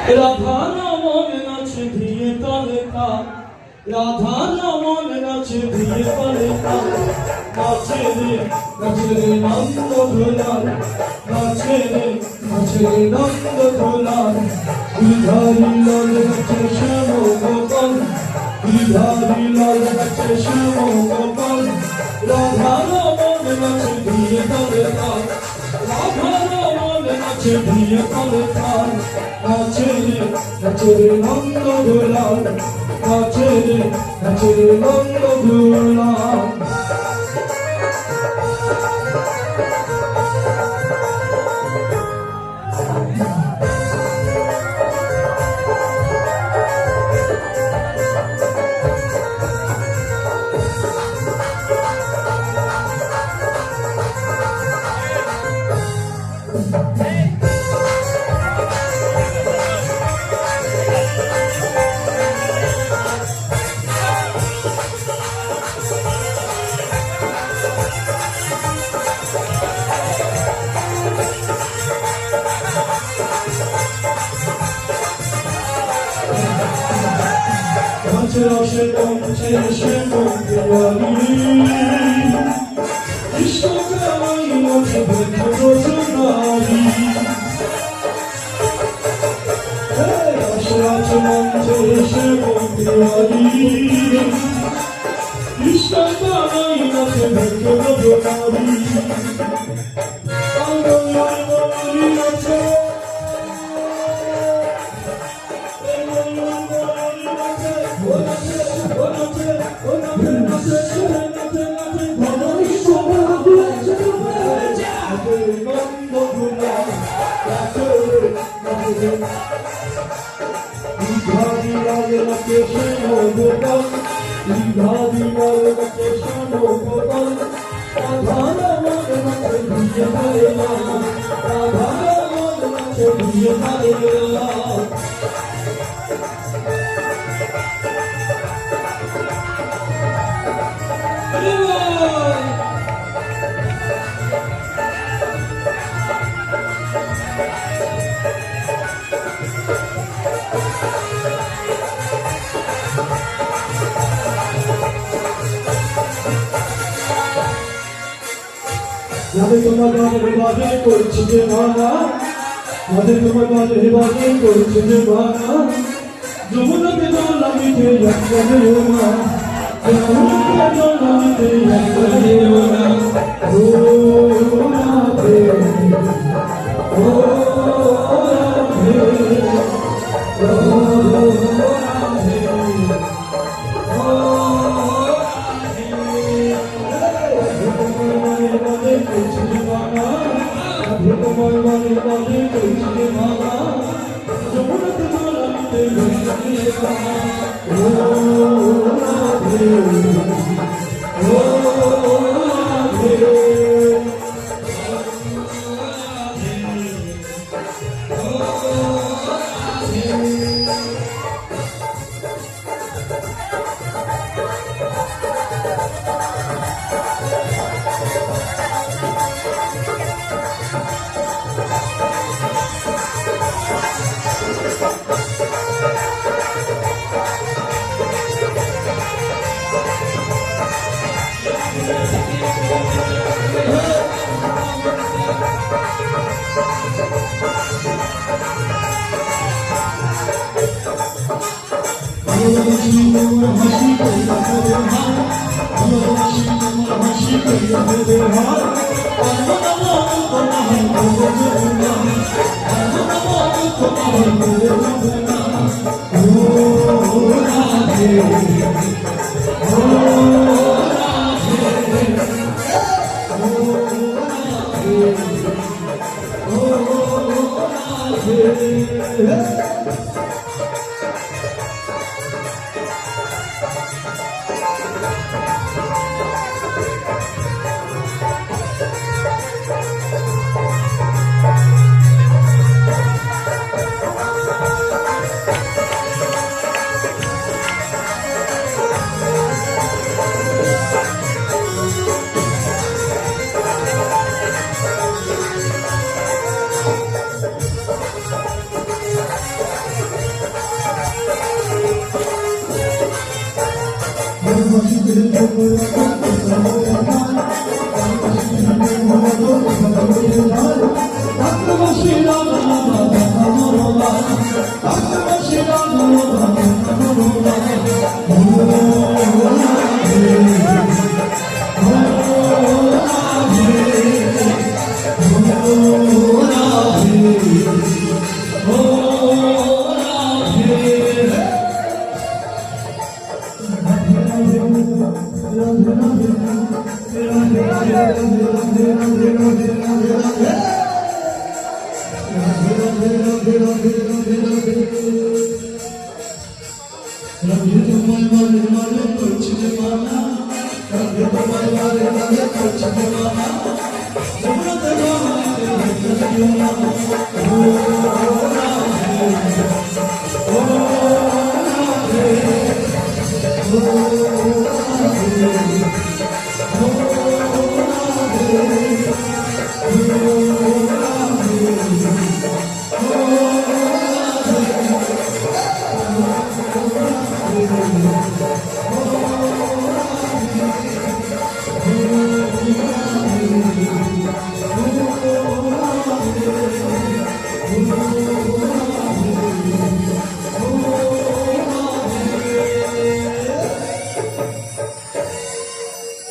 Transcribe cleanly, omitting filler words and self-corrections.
রাধা রমন নাচে দিয়ে তলে তাল, রাধা রমন নাচে দিয়ে তলে তাল, নাচে রে নন্দ দুলাল, নাচে রে নন্দ দুলাল, গিরধারী লাল নাচে শ্যাম গোপাল, গিরধারী লাল নাচে শ্যাম গোপাল, রাধা রমন নাচে দিয়ে তলে তাল, রাধা রমন নাচে দিয়ে তলে তাল, নাচে রে নন্দ দুলাল, নাচে রে নন্দ দুলাল। রসে কমছে সে মন্দিরানি, কৃষ্ণকাই রসে রচনারি, রসে আছে মঞ্চে সে মন্দিরানি, কৃষ্ণকাই রসে রচনারি, গিরধারী লাল নাচে শ্যাম গোপাল, গিরধারী লাল নাচে শ্যাম গোপাল, রাধা রমন নাচে দিয়ে তলে তাল, রাধা রমন নাচে দিয়ে তলে তাল। যাদের তোমার বাজে বাজে করছে যে ভাঙা, যাদের তোমার বাজে বাজে করছে যে ভাঙা, যমুনাতে জল নামিতে যাবে না, যমুনাতে জল নামিতে যাবে না, ও রাধে ও রাধে ও রাধে তোমার মনে মনে করছি মালা, যমুনাতে জল নামিতে যাবে না, ও রাধে ও রাধে। Oh